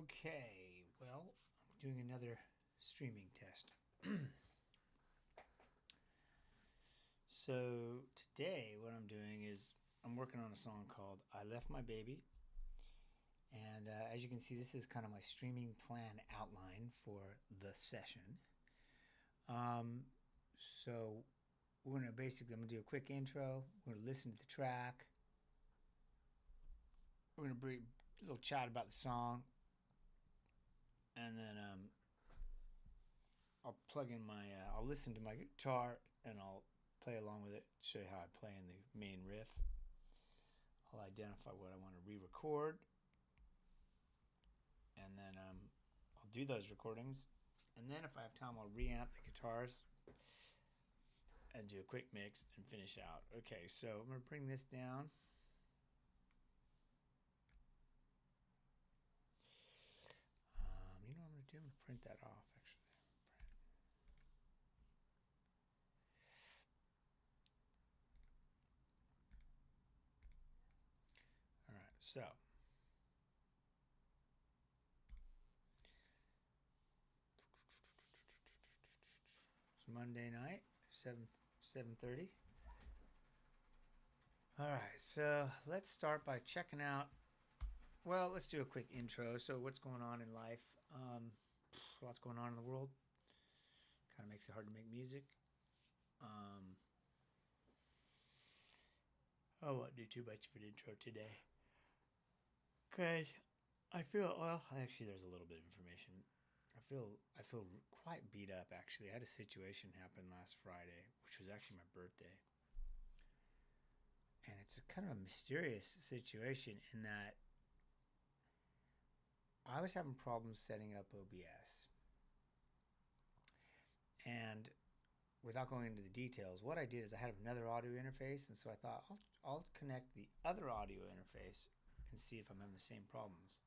Okay, well, I'm doing another streaming test. So today, what I'm doing is I'm working on a song called I Left My Baby. And as you can see, this is kind of my streaming plan outline for the session. Um, so I'm going to do a quick intro. We're going to listen to the track. We're going to bring a little chat about the song. And then I'll listen to my guitar and I'll play along with it, show you how I play in the main riff. I'll identify what I want to re-record, and then I'll do those recordings, and then if I have time I'll reamp the guitars and do a quick mix and finish out. Okay, so I'm going to bring this down. You know what I'm going to do? I'm going to print that off actually. All right, so it's Monday night, 7:30. All right, so let's start by checking out. Well, let's do a quick intro. So, what's going on in life? Lots going on in the world. Kind of makes it hard to make music. I won't do too much of an intro today. Because I feel, well, actually, there's a little bit of information. I feel quite beat up, actually. I had a situation happen last Friday, which was actually my birthday. And it's a kind of a mysterious situation in that I was having problems setting up OBS. And without going into the details, what I did is I had another audio interface, and so I thought I'll connect the other audio interface and see if I'm having the same problems.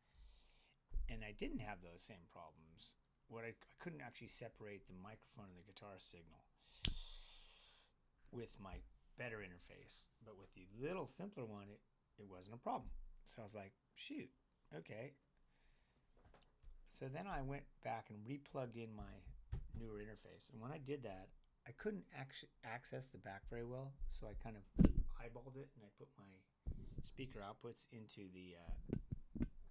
And I didn't have those same problems. I couldn't actually separate the microphone and the guitar signal with my better interface, but with the little simpler one, it wasn't a problem. So I was like, shoot, okay. So then I went back and replugged in my newer interface, and when I did that, I couldn't actually access the back very well, so I kind of eyeballed it and I put my speaker outputs into the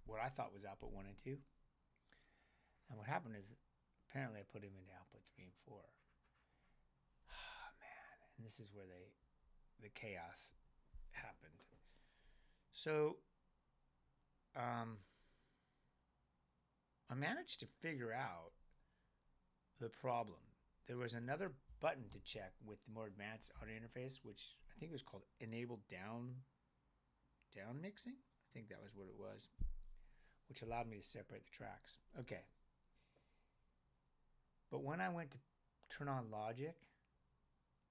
what I thought was output 1 and 2. And what happened is apparently I put them into output 3 and 4. Oh, man, and this is where the chaos happened. So I managed to figure out the problem. There was another button to check with the more advanced audio interface, which I think was called enable down mixing. I think that was what it was, which allowed me to separate the tracks. Okay. But when I went to turn on Logic,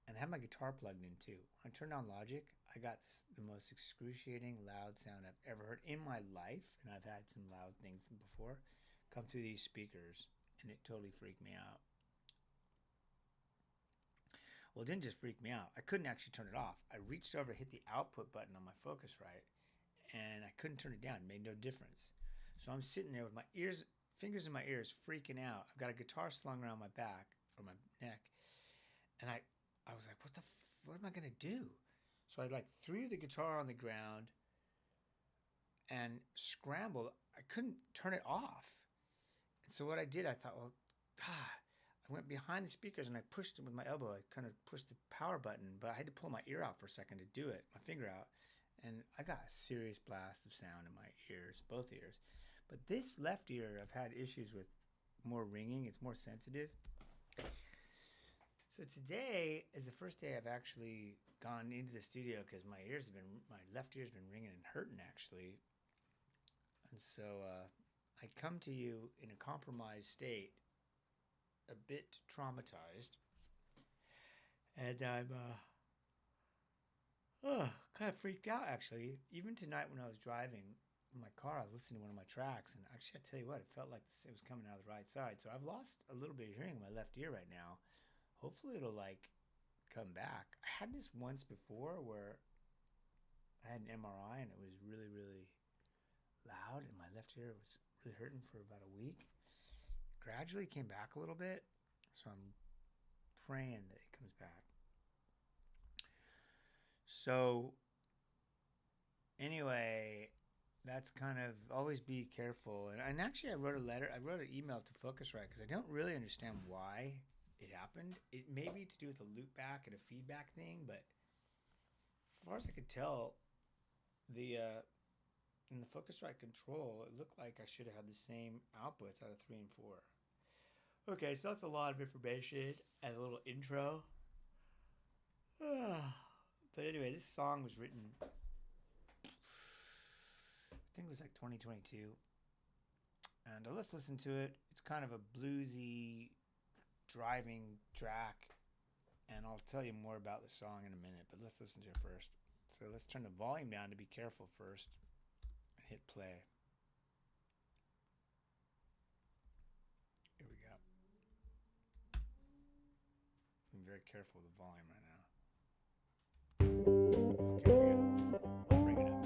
and I had my guitar plugged in too, when I turned on Logic, I got the most excruciating loud sound I've ever heard in my life, and I've had some loud things before come through these speakers, and it totally freaked me out. Well, it didn't just freak me out. I couldn't actually turn it off. I reached over to hit the output button on my Focusrite, and I couldn't turn it down. It made no difference. So I'm sitting there with my fingers in my ears, freaking out. I've got a guitar slung around my back or my neck, and I was like, what am I gonna do? So I threw the guitar on the ground and scrambled. I couldn't turn it off. And so what I did, I thought, well, I went behind the speakers and I pushed it with my elbow. I kind of pushed the power button, but I had to pull my ear out for a second to do it, my finger out. And I got a serious blast of sound in my ears, both ears. But this left ear, I've had issues with more ringing. It's more sensitive. So today is the first day I've actually gone into the studio because my left ear's been ringing and hurting actually. And so I come to you in a compromised state, a bit traumatized, and I'm kind of freaked out actually. Even tonight when I was driving in my car, I was listening to one of my tracks, and actually I tell you what, it felt like it was coming out of the right side. So I've lost a little bit of hearing in my left ear right now. Hopefully it'll come back. I had this once before where I had an MRI and it was really, really loud, and my left ear was really hurting for about a week. Gradually came back a little bit, so I'm praying that it comes back. So anyway, that's kind of always be careful. And actually, I wrote an email to Focusrite because I don't really understand why it happened. It may be to do with a loop back and a feedback thing, but as far as I could tell, in the Focusrite control, it looked like I should have had the same outputs out of 3 and 4. Okay, so that's a lot of information and a little intro. But anyway, this song was written, I think it was like 2022. And let's listen to it. It's kind of a bluesy driving track. And I'll tell you more about the song in a minute, but let's listen to it first. So let's turn the volume down to be careful first and hit play. Here we go. I'm very careful with the volume right now. Okay, here we go. Bring it up.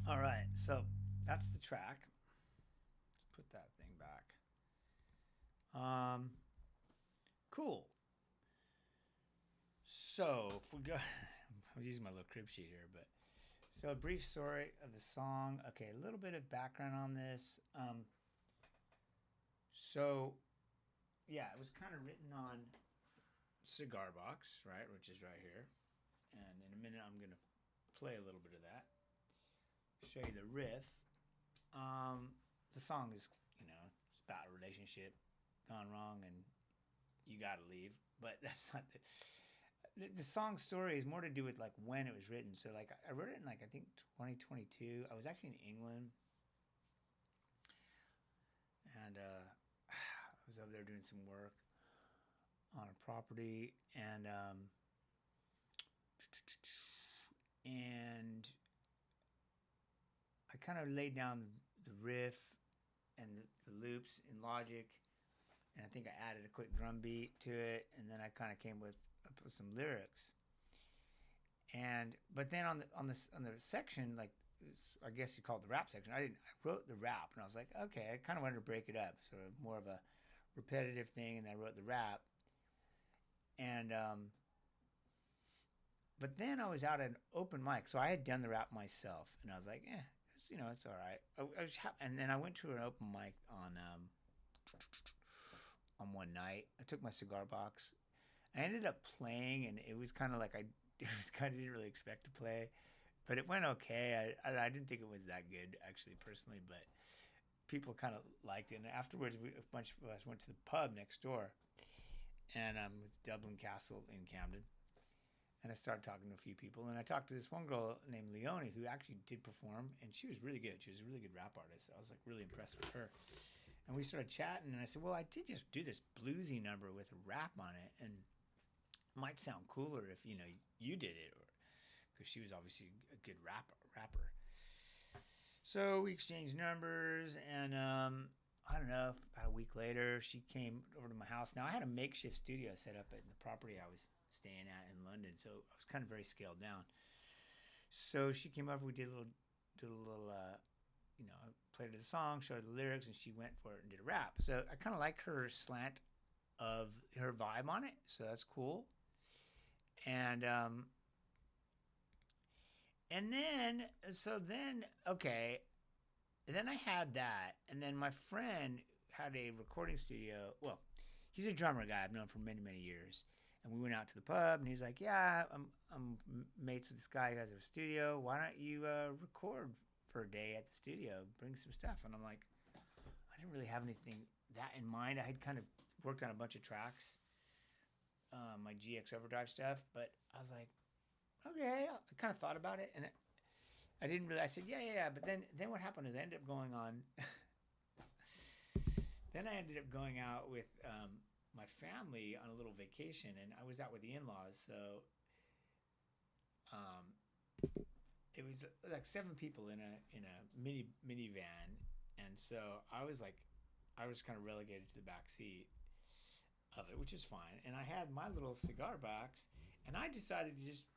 All right, so that's the track. Let's put that thing back. Cool. So if we go, I'm using my little crib sheet here, but so a brief story of the song. Okay, a little bit of background on this. So yeah, it was kind of written on cigar box, right, which is right here. And in a minute, I'm gonna play a little bit of that. Show you the riff. The song is, it's about a relationship gone wrong and you gotta leave, but that's not the song story is more to do with like when it was written. So like I wrote it in like I think 2022. I was actually in England, and I was over there doing some work on a property, and I kind of laid down the riff and the loops in Logic, and I think I added a quick drum beat to it, and then I kind of came with some lyrics. And but then on the section, like I guess you call it the rap section, I wrote the rap, and I was like, okay, I kind of wanted to break it up, sort of more of a repetitive thing, and then I wrote the rap. And but then I was out at an open mic, so I had done the rap myself, and I was like, it's all right. And then I went to an open mic on one night. I took my cigar box. I ended up playing, and it was kind of like didn't really expect to play, but it went okay. I didn't think it was that good actually personally, but people kind of liked it. And afterwards, a bunch of us went to the pub next door, and with Dublin Castle in Camden. And I started talking to a few people, and I talked to this one girl named Leonie who actually did perform, and she was really good. She was a really good rap artist. I was like really impressed with her. And we started chatting, and I said, well, I did just do this bluesy number with a rap on it, and it might sound cooler if you did it, because she was obviously a good rapper. So we exchanged numbers, and I don't know, about a week later, she came over to my house. Now I had a makeshift studio set up at the property I was staying at in London, so I was kind of very scaled down. So she came over, we did a little played her the song, showed her the lyrics, and she went for it and did a rap. So I kind of like her slant of her vibe on it, so that's cool. And then I had that, and then my friend had a recording studio. Well, he's a drummer guy I've known for many, many years. And we went out to the pub, and he's like, yeah, I'm mates with this guy who has a studio. Why don't you record for a day at the studio, bring some stuff? And I'm like, I didn't really have anything that in mind. I had kind of worked on a bunch of tracks, my GX Overdrive stuff, but I was like, okay. I kind of thought about it, and I didn't really. I said, yeah. But then what happened is I ended up going on. Then I ended up going out with my family on a little vacation, and I was out with the in-laws, so it was like 7 people in a minivan, and so I was kind of relegated to the back seat of it, which is fine. And I had my little cigar box, and I decided to just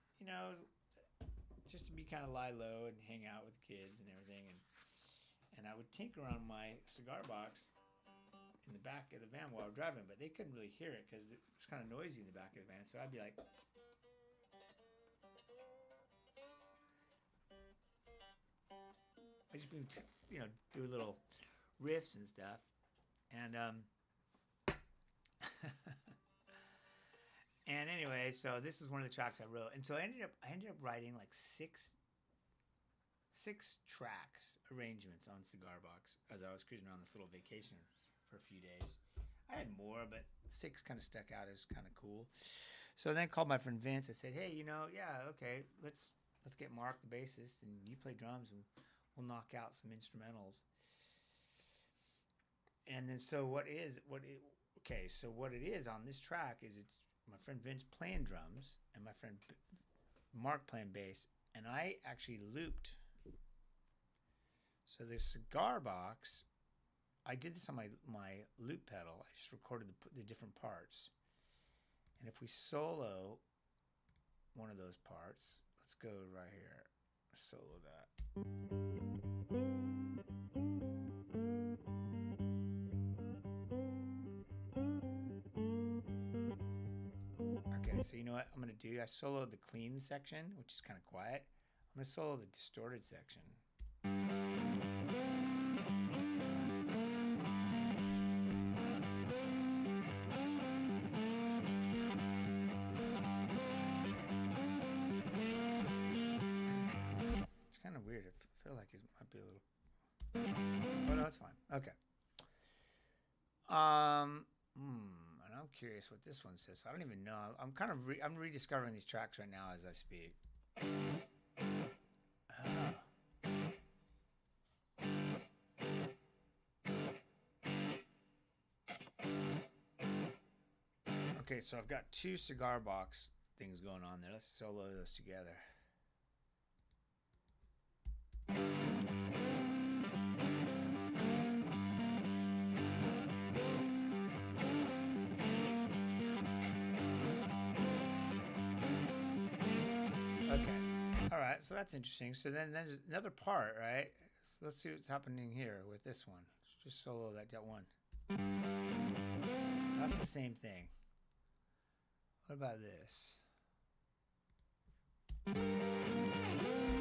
to be kind of lie low and hang out with the kids and everything, and I would tinker on my cigar box in the back of the van while driving, but they couldn't really hear it because it was kind of noisy in the back of the van. So I'd be like, I just do little riffs and stuff, and and anyway, so this is one of the tracks I wrote, and so I ended up writing like six tracks arrangements on Cigar Box as I was cruising around this little vacation for a few days. I had more, but 6 kind of stuck out as kind of cool. So then I called my friend Vince. I said, hey, okay, let's get Mark, the bassist, and you play drums, and we'll knock out some instrumentals. And then what it is on this track is it's my friend Vince playing drums and my friend Mark playing bass, and I actually looped. So the Cigar Box, I did this on my loop pedal. I just recorded the different parts. And if we solo one of those parts, let's go right here. Solo that. Okay, so you know what I'm going to do? I soloed the clean section, which is kind of quiet. I'm going to solo the distorted section. Weird. I feel like it might be a little. Oh no, it's fine. Okay. And I'm curious what this one says. I don't even know. I'm kind of I'm rediscovering these tracks right now as I speak. Oh. Okay, so I've got two cigar box things going on there. Let's solo those together. Okay. All right, so that's interesting. So then there's another part, right? So let's see what's happening here with this one. Just solo that one. That's the same thing. What about this?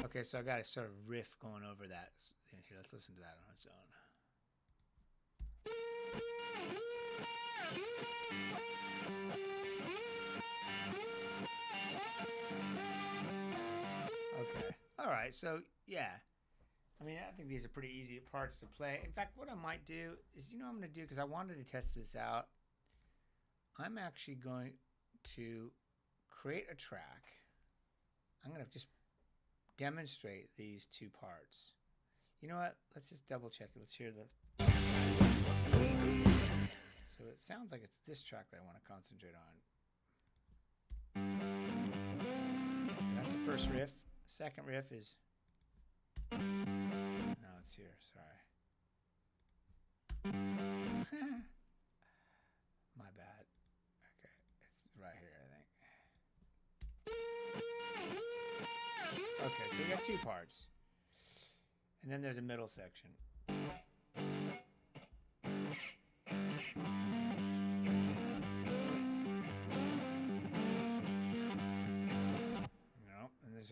Okay, so I got a sort of riff going over that. Here, let's listen to that on its own. Okay. All right. So, yeah. I mean, I think these are pretty easy parts to play. In fact, what I might do is, you know what I'm going to do? Because I wanted to test this out. I'm actually going to create a track. I'm going to just demonstrate these two parts. You know what? Let's just double check it. Let's hear the... So it sounds like it's this track that I want to concentrate on. That's the first riff. Second riff is... No, it's here. Sorry. My bad. Okay, it's right here, I think. Okay, so we got two parts. And then there's a middle section.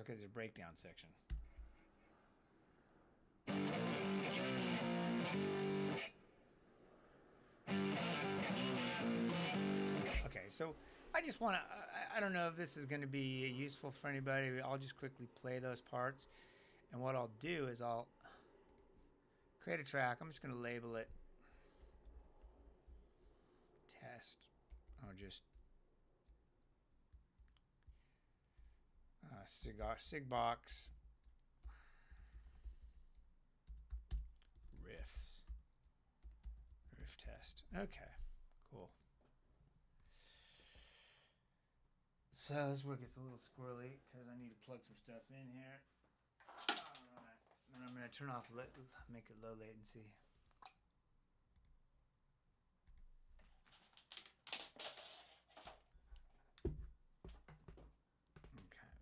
There's a breakdown section. Okay, so I just want to, I don't know if this is going to be useful for anybody. I'll just quickly play those parts. And what I'll do is I'll create a track. I'm just going to label it test. Or just sig box riff test. Okay, cool. So this where it gets a little squirrely because I need to plug some stuff in here. All right, and I'm going to turn off, make it low latency.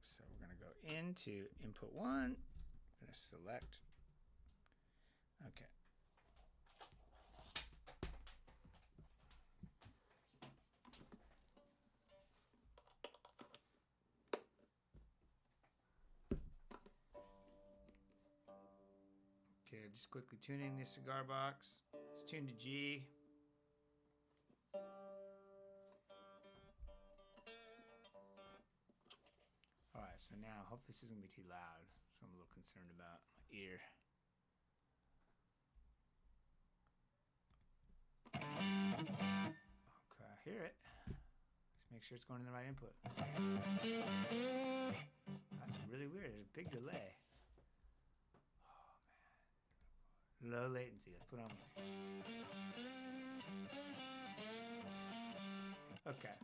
So we're going to go into input 1. I'm going to select. Okay. Okay, just quickly tuning this cigar box. It's tuned to G. Alright, so now, I hope this isn't going to be too loud. So I'm a little concerned about my ear. Okay, I hear it. Let's make sure it's going in the right input. That's really weird. There's a big delay. Oh, man. Low latency. Let's put on. Okay.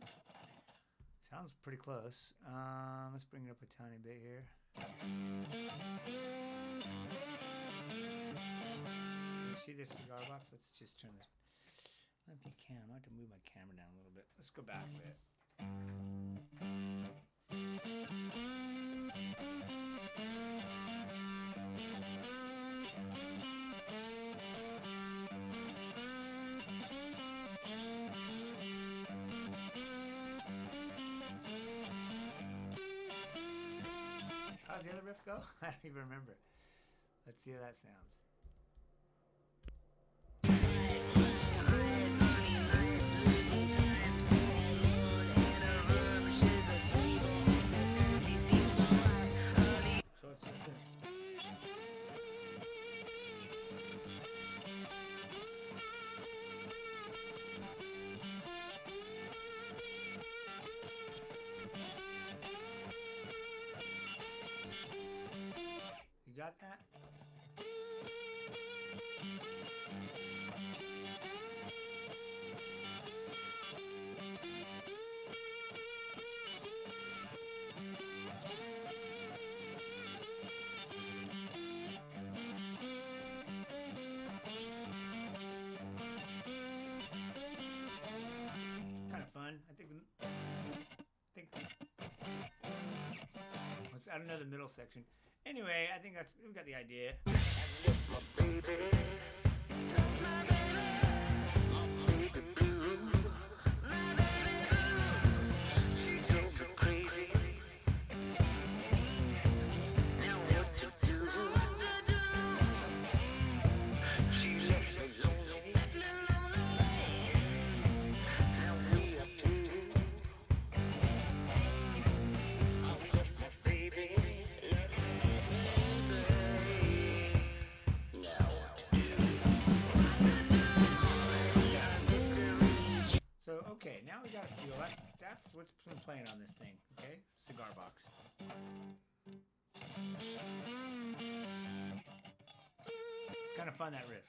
Sounds pretty close. Let's bring it up a tiny bit here. You see this cigar box? Let's just turn this. I don't know if you can. I might have to move my camera down a little bit. Let's go back a bit. How's the other riff go? I don't even remember. Let's see how that sounds. So it's just got that? Kind of fun. I don't know the middle section. Anyway, I think we got the idea. So, okay, now we got a feel. That's what's been playing on this thing, okay? Cigar box. It's kind of fun, that riff.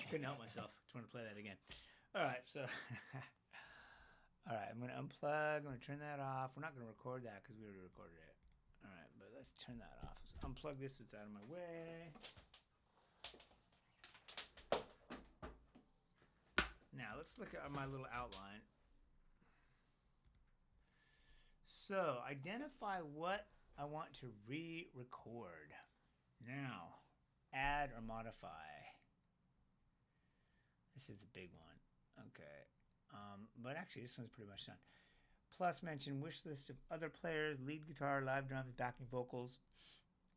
Couldn't help myself. Just want to play that again. All right, so... All right, I'm going to unplug. I'm going to turn that off. We're not going to record that because we already recorded it. All right, but let's turn that off. Let's unplug this so it's out of my way. Now, let's look at my little outline. So, identify what I want to re-record. Now, add or modify. This is the big one. Okay. But actually, this one's pretty much done. Plus, mention wish list of other players, lead guitar, live drums, backing vocals.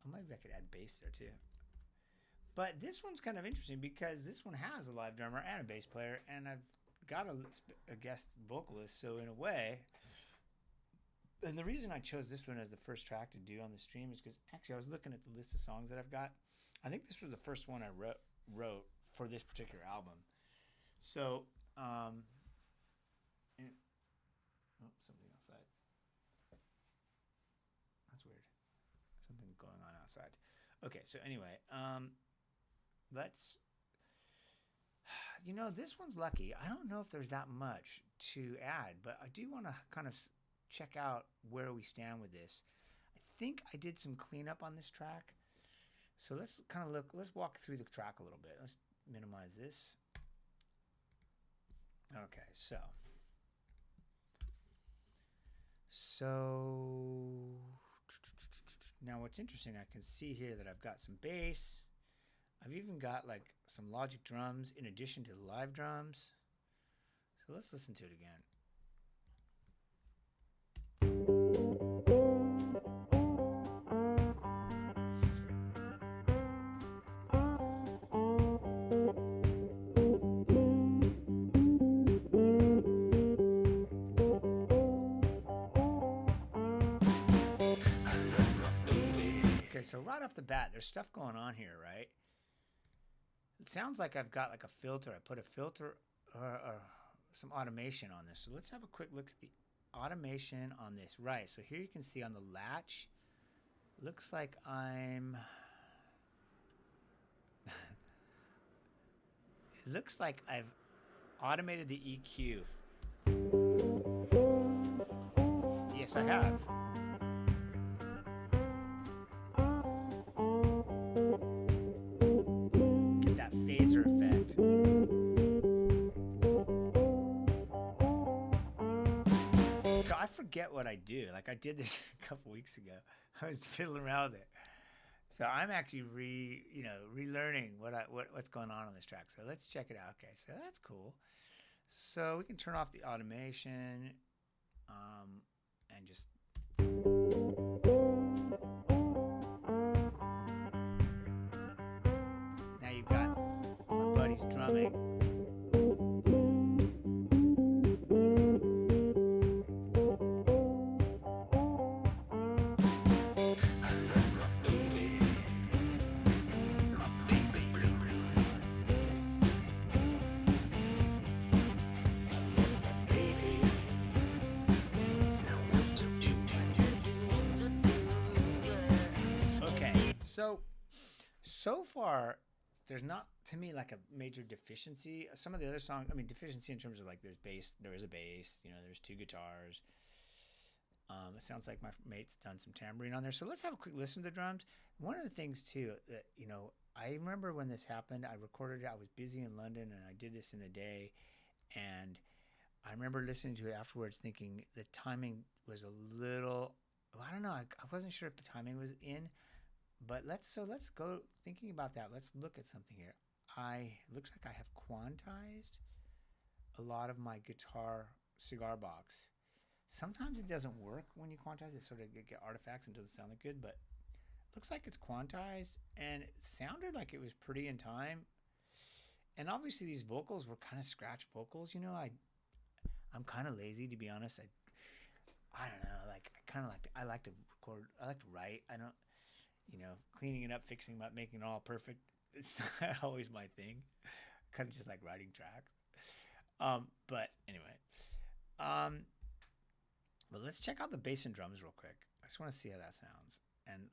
Maybe I could add bass there too. But this one's kind of interesting because this one has a live drummer and a bass player, and I've got a guest vocalist. So in a way, and the reason I chose this one as the first track to do on the stream is because actually I was looking at the list of songs that I've got. I think this was the first one I wrote for this particular album. So. Something outside. That's weird. Something going on outside. Okay, so anyway, let's... this one's lucky. I don't know if there's that much to add, but I do want to kind of check out where we stand with this. I think I did some cleanup on this track. So let's kind of let's walk through the track a little bit. Let's minimize this. Okay, so now what's interesting, I can see here that I've got some bass. I've even got like some Logic drums in addition to the live drums. So let's listen to it again. So right off the bat, there's stuff going on here, right? It sounds like I've got like a filter. I put a filter or some automation on this. So let's have a quick look at the automation on this. Right, so here you can see on the latch, looks like I'm... it looks like I've automated the EQ. Yes, I have. Effect. So I forget what I do. Like I did this a couple weeks ago. I was fiddling around with it. So I'm actually relearning what's going on this track. So let's check it out. Okay, so that's cool. So we can turn off the automation and just now you've got my buddy's drumming. So far, there's not to me like a major deficiency. Some of the other songs, I mean, deficiency in terms of like there's bass, there is a bass, you know, there's two guitars. It sounds like my mate's done some tambourine on there. So let's have a quick listen to the drums. One of the things too that, you know, I remember when this happened, I recorded it. I was busy in London and I did this in a day. And I remember listening to it afterwards thinking the timing was a little, I don't know. I wasn't sure if the timing was in, but let's go thinking about that. Let's look at something here. Looks like I have quantized a lot of my guitar cigar box. Sometimes it doesn't work when you quantize it, sort of get artifacts and doesn't sound that good, but it looks like it's quantized and it sounded like it was pretty in time. And obviously these vocals were kind of scratch vocals, you know. I'm kind of lazy, to be honest. I don't know, like I like to record, I like to write. I don't, you know, cleaning it up, fixing it up, making it all perfect. It's not always my thing. Kind of just like writing tracks. But anyway, but let's check out the bass and drums real quick. I just want to see how that sounds. And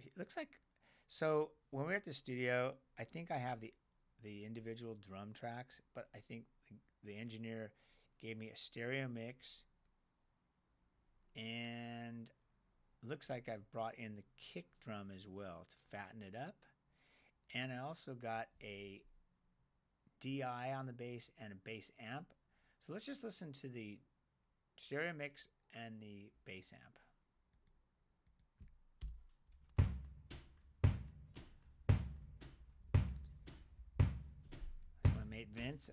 it looks like, so when we're at the studio, I think I have the individual drum tracks, but I think the engineer gave me a stereo mix, and looks like I've brought in the kick drum as well to fatten it up. And I also got a DI on the bass and a bass amp. So let's just listen to the stereo mix and the bass amp. That's my mate Vince.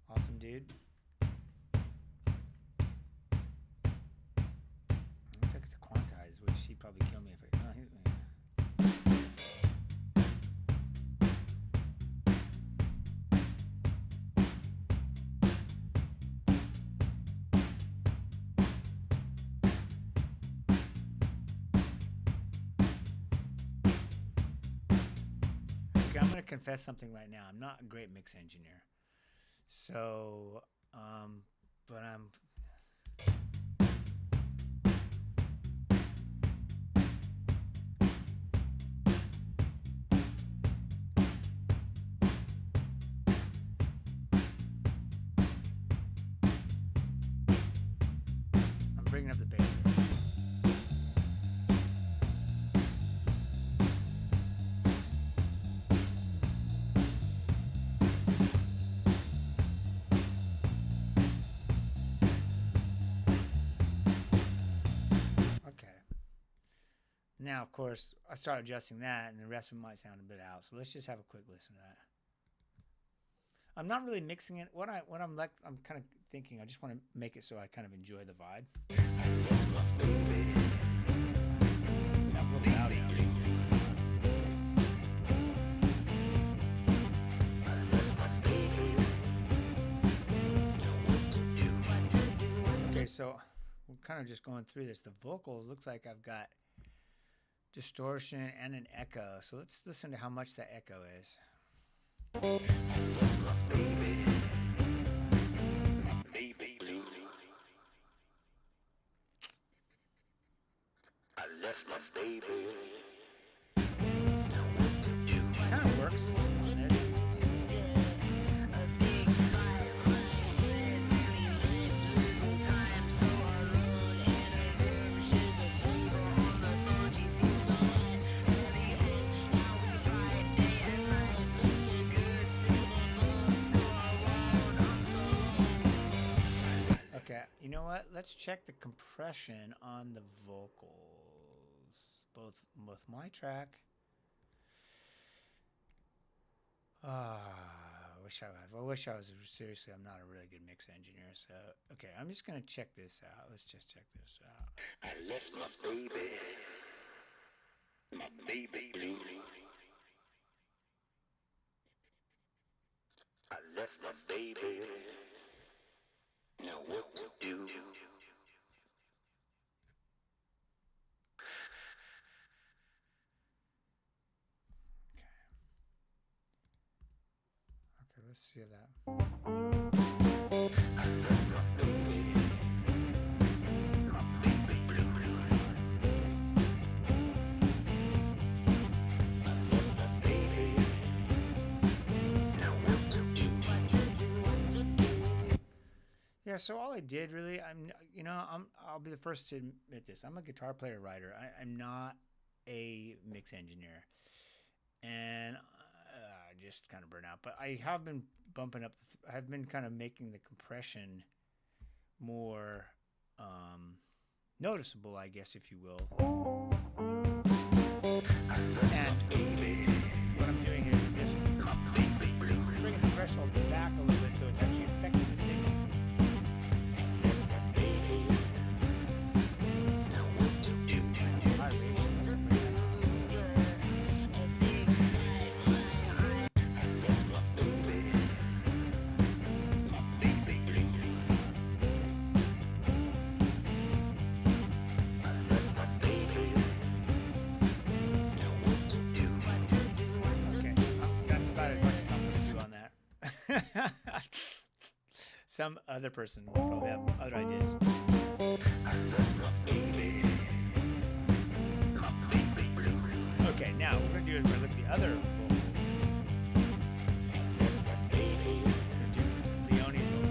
Awesome dude. Looks like it's a quantized, which he'd probably kill me if I... I'm going to confess something right now. I'm not a great mix engineer. So, but I'm bringing up the bass. Now, of course, I start adjusting that, and the rest of it might sound a bit out. So let's just have a quick listen to that. I'm not really mixing it. I'm kind of thinking. I just want to make it so I kind of enjoy the vibe. Sounds a little loud now. Okay, so we're kind of just going through this. The vocals looks like I've got distortion and an echo. So let's listen to how much that echo is. Baby blue. I left my baby. Kind of works on this. Okay, you know what? Let's check the compression on the vocals. Both my track. I wish I was. Seriously, I'm not a really good mix engineer. So, okay, I'm just gonna check this out. Let's just check this out. I left my baby blue. I left my baby. Now what to do? Okay, let's see that. Yeah, so all I did really, I'll be the first to admit this. I'm a guitar player writer. I'm not a mix engineer, and I just kind of burn out. But I have been bumping up. I've been kind of making the compression more noticeable, I guess, if you will. And what I'm doing here is just bringing the threshold back a little bit, so it's actually affecting the signal. Some other person will probably have other ideas. Okay, now what we're going to do is we're going to look at the other vocals. We're going to do Leone's vocals.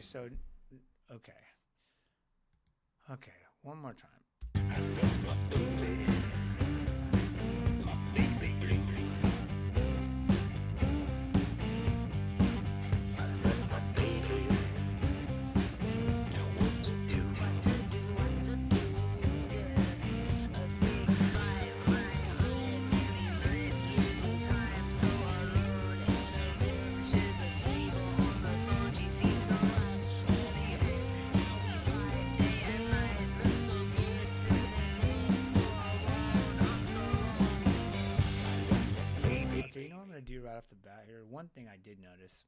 So, okay, one more time. Do right off the bat here. One thing I did notice.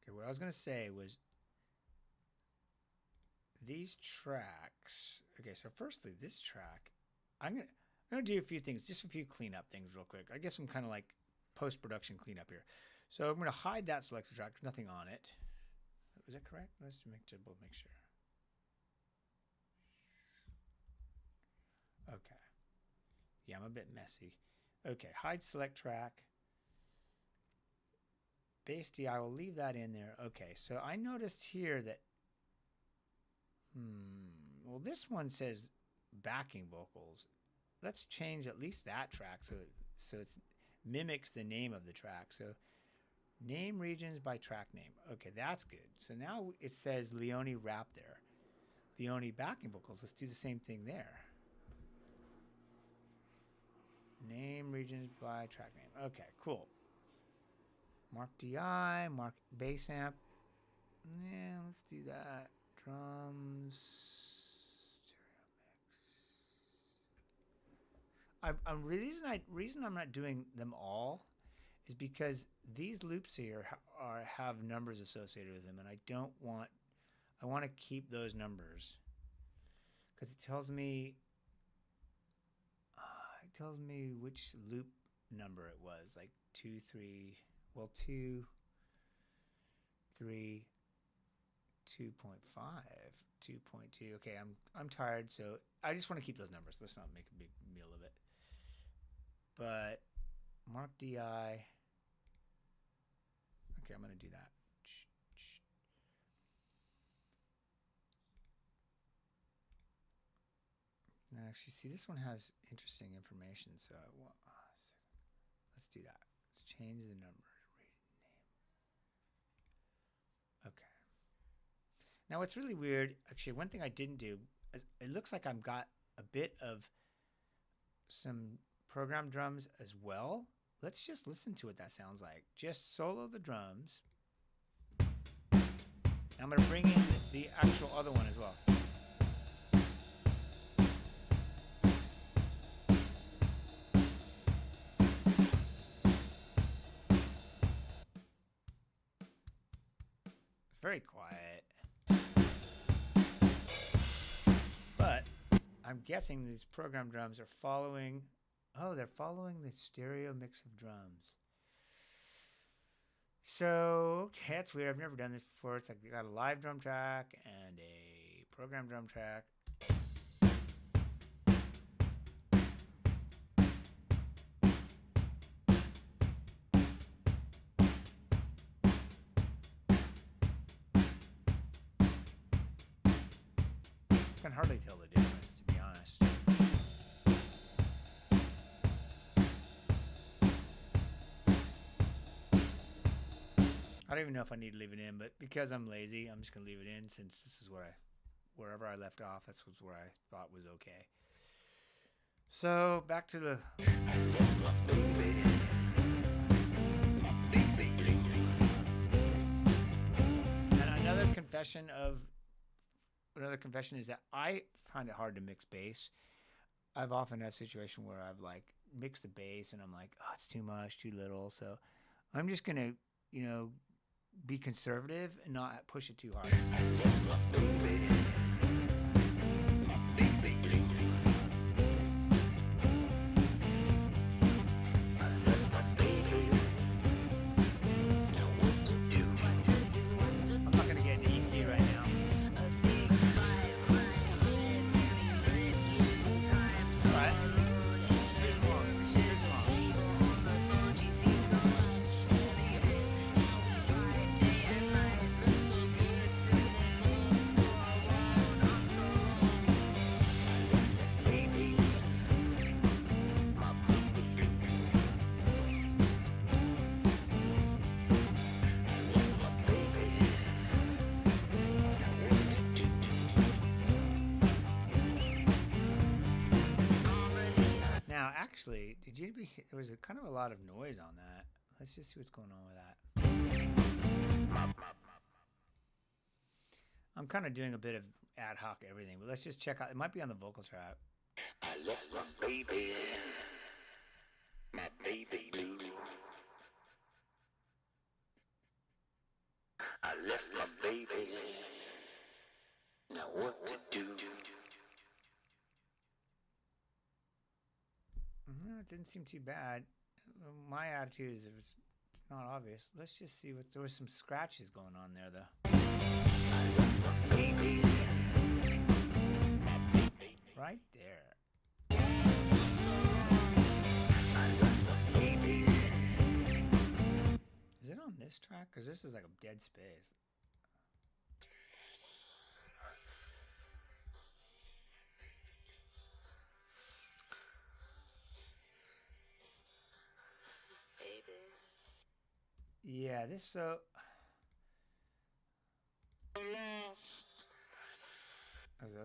Okay, what I was going to say was these tracks. Okay, so firstly, this track, I'm gonna do a few things, just a few cleanup things real quick. I guess I'm kind of like post-production cleanup here. So I'm going to hide that selector track. There's nothing on it. Is that correct? Let's make sure. Okay. Yeah, I'm a bit messy. Okay, hide select track. Bass D, I will leave that in there. Okay, so I noticed here that, well, this one says backing vocals. Let's change at least that track so it mimics the name of the track. So name regions by track name. Okay, that's good. So now it says Leone rap there. Leone backing vocals. Let's do the same thing there. Name regions by track name. Okay, cool. Mark DI, mark bass amp. Yeah, let's do that. Drums, stereo mix. Reason I'm not doing them all is because these loops here have numbers associated with them, and I want to keep those numbers because it tells me which loop number it was, like 2, 3, well 2, 3, 2.5, 2.2. Okay, I'm tired, so I just want to keep those numbers. Let's not make a big meal of it. But mark DI. Okay, I'm going to do that. Now, actually, see, this one has interesting information, so let's do that. Let's change the number. Okay. Now, what's really weird, actually, one thing I didn't do, is it looks like I've got a bit of some program drums as well. Let's just listen to what that sounds like. Just solo the drums. I'm going to bring in the actual other one as well. It's very quiet. But I'm guessing these program drums are following... Oh, they're following the stereo mix of drums. So, okay, that's weird. I've never done this before. It's like you got a live drum track and a program drum track. I can hardly tell the difference, to be honest. I don't even know if I need to leave it in, but because I'm lazy, I'm just going to leave it in since this is wherever I left off, that's where I thought was okay. So, back to the... And another confession is that I find it hard to mix bass. I've often had a situation where I've like mixed the bass and I'm like, oh, it's too much, too little. So I'm just going to, be conservative and not push it too hard. I'm not going to get into EQ right now. Alright. Here's more. Now, actually, there was kind of a lot of noise on that. Let's just see what's going on with that. I'm kind of doing a bit of ad hoc everything, but let's just check out. It might be on the vocal track. I left my baby blue. I left my baby. Now what to do? It didn't seem too bad. My attitude is if it's not obvious. Let's just see there was some scratches going on there, though. Right there. Is it on this track? Because this is like a dead space. Yeah, so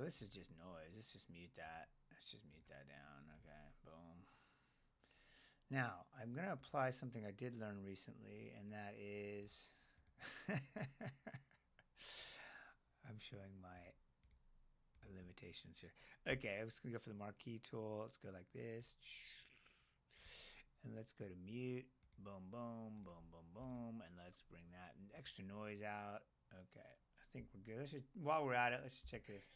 this is just noise. Let's just mute that. Let's just mute that down. Okay, boom. Now, I'm going to apply something I did learn recently, and that is... I'm showing my limitations here. Okay, I'm just going to go for the marquee tool. Let's go like this. And let's go to mute. Boom, boom, boom, boom, boom. And let's bring that extra noise out. Okay, I think we're good. While we're at it, let's check this.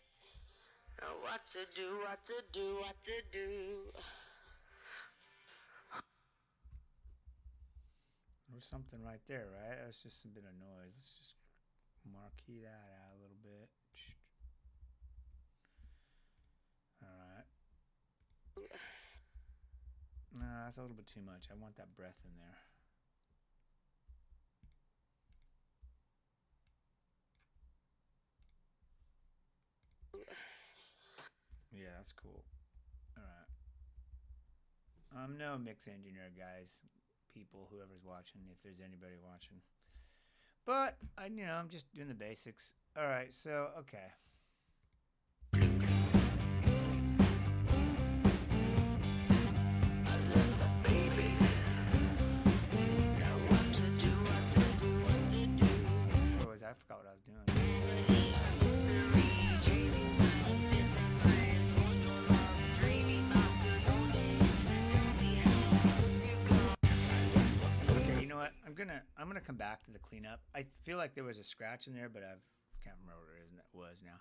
What to do, what to do, what to do. There's something right there, right? That's just a bit of noise. Let's just marquee that out a little bit. Alright. Nah, that's a little bit too much. I want that breath in there. Yeah, that's cool. Alright. I'm no mix engineer, guys. People, whoever's watching, if there's anybody watching. But, I'm just doing the basics. Alright, so, okay. I forgot what I was doing. gonna come back to the cleanup. I feel like there was a scratch in there, but I can't remember what it was now.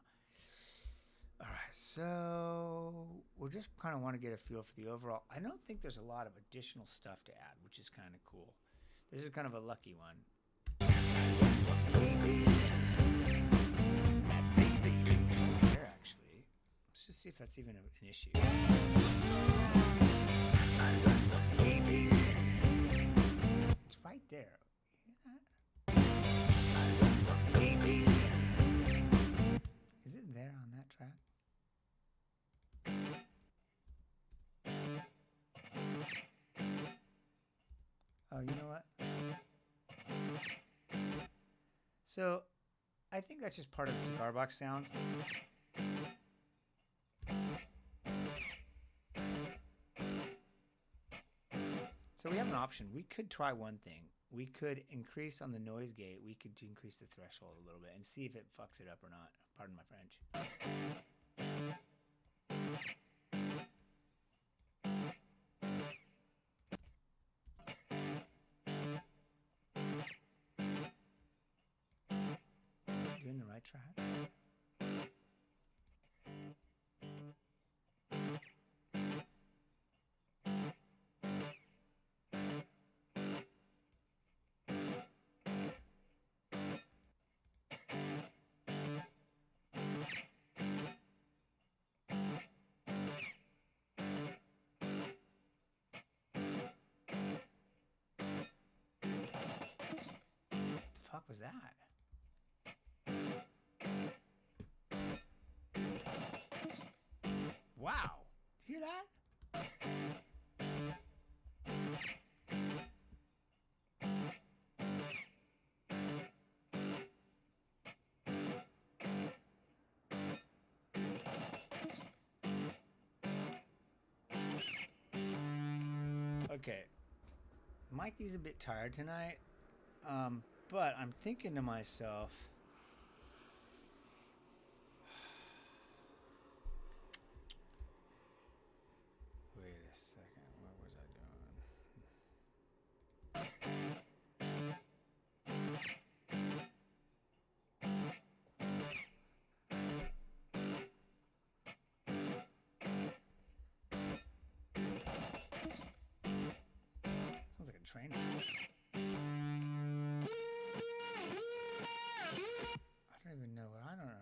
All right, so we'll just kind of want to get a feel for the overall. I don't think there's a lot of additional stuff to add, which is kind of cool. This is kind of a lucky one. There, actually. Let's just see if that's even an issue. It's right there. Is it there on that track? Oh, you know what? So, I think that's just part of the cigar box sound. So we have an option. We could try one thing. We could increase on the noise gate. We could increase the threshold a little bit and see if it fucks it up or not. Pardon my French. Doing the right track? What the fuck was that? Wow. Did you hear that? Okay. Mikey's a bit tired tonight, but I'm thinking to myself, wait a second, what was I doing? Sounds like a train. I don't even know what, I don't know.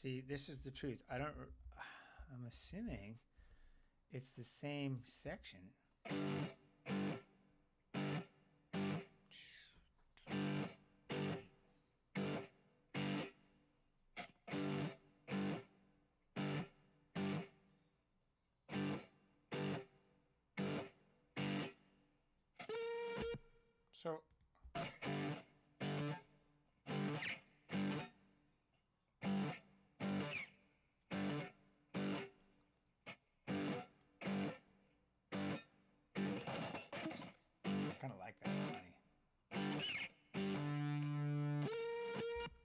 See, this is the truth. I'm assuming it's the same section. So kind of like that. It's funny.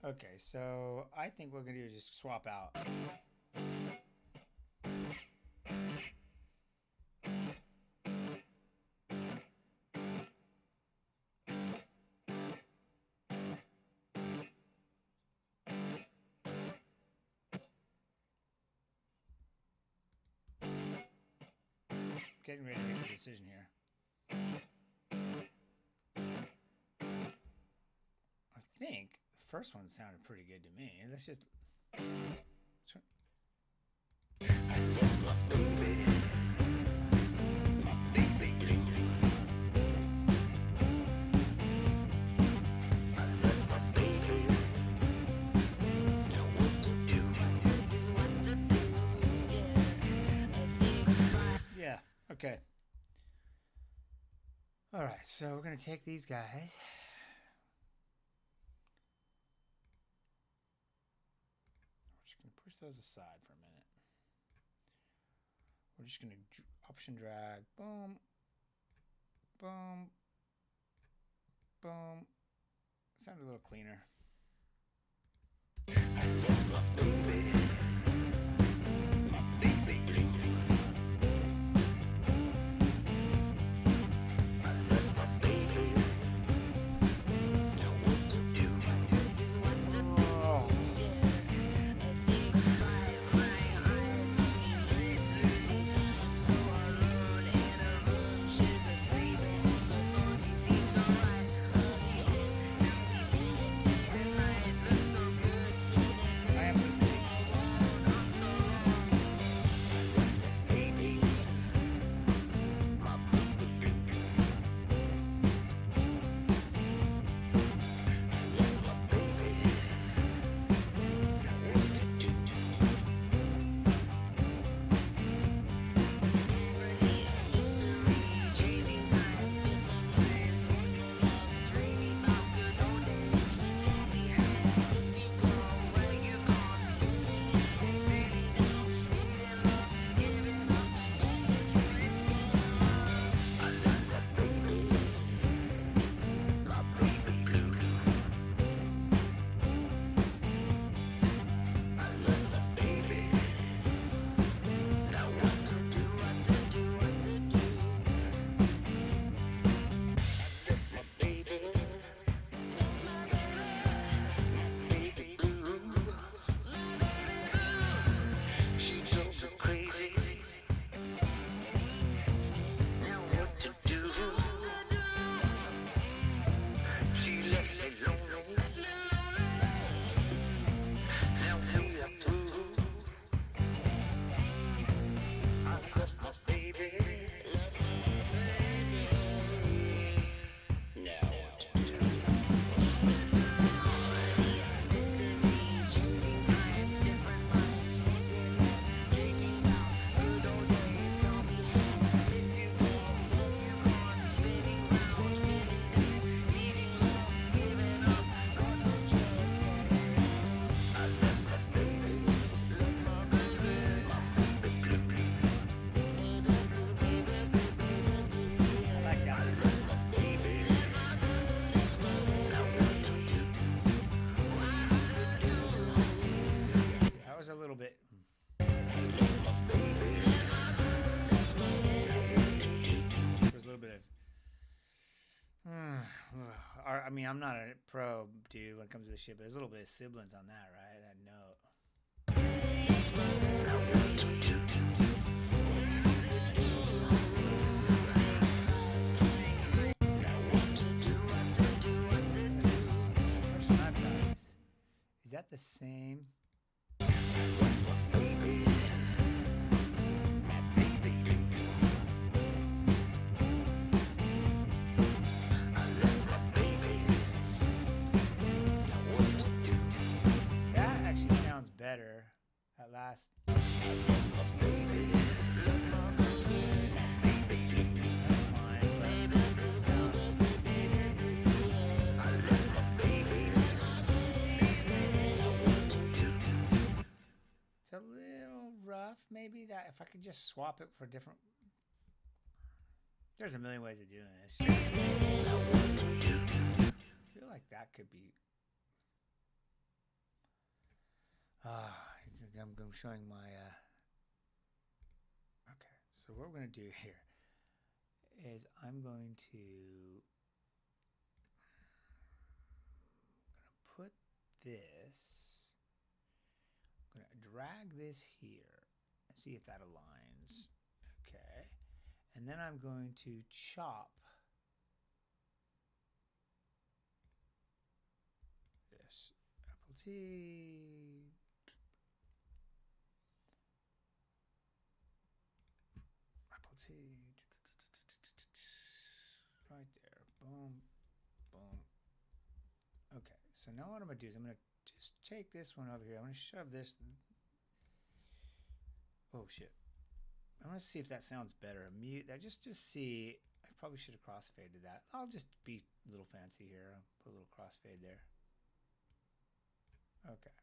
Okay, so I think what we're gonna do is just swap out. Getting ready to make a decision here. I think the first one sounded pretty good to me. Let's just. Yeah, okay. All right, so we're going to take these guys. those aside for a minute. We're just gonna option drag, boom, boom, boom. Sound a little cleaner. A little bit. There's a little bit of. I mean, I'm not a pro dude when it comes to this shit, but there's a little bit of sibilance on that, right? That note. Is that the same? That actually sounds better. That last. That's fine, but it sounds. It's a little rough, maybe. That if I could just swap it for different. There's a million ways of doing this. I feel like that could be. I'm showing my. Okay, so what we're going to do here is I'm going to put this. I'm going to drag this here and see if that aligns. Okay, and then I'm going to chop this Apple T. Right there. Boom. Boom. Okay. So now what I'm going to do is I'm going to just take this one over here. I'm going to shove this. Oh, shit. I'm going to see if that sounds better. Mute that just to see. I probably should have crossfaded that. I'll just be a little fancy here. I'll put a little crossfade there. Okay.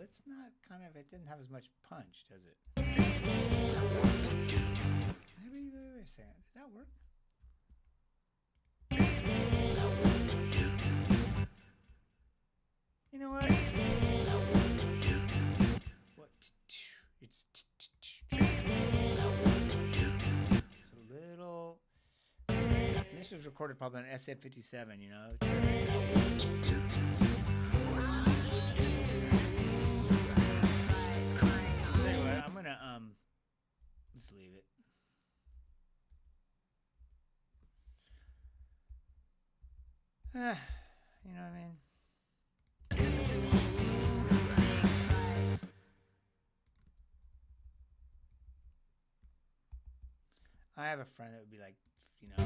it's not kind of, it didn't have as much punch, does it? Maybe, wait a second. Did that work? You know what? What? It's a little. This was recorded probably on SF57, you know. Tell you what, I'm gonna let's leave it. You know what I mean? I have a friend that would be like, you know,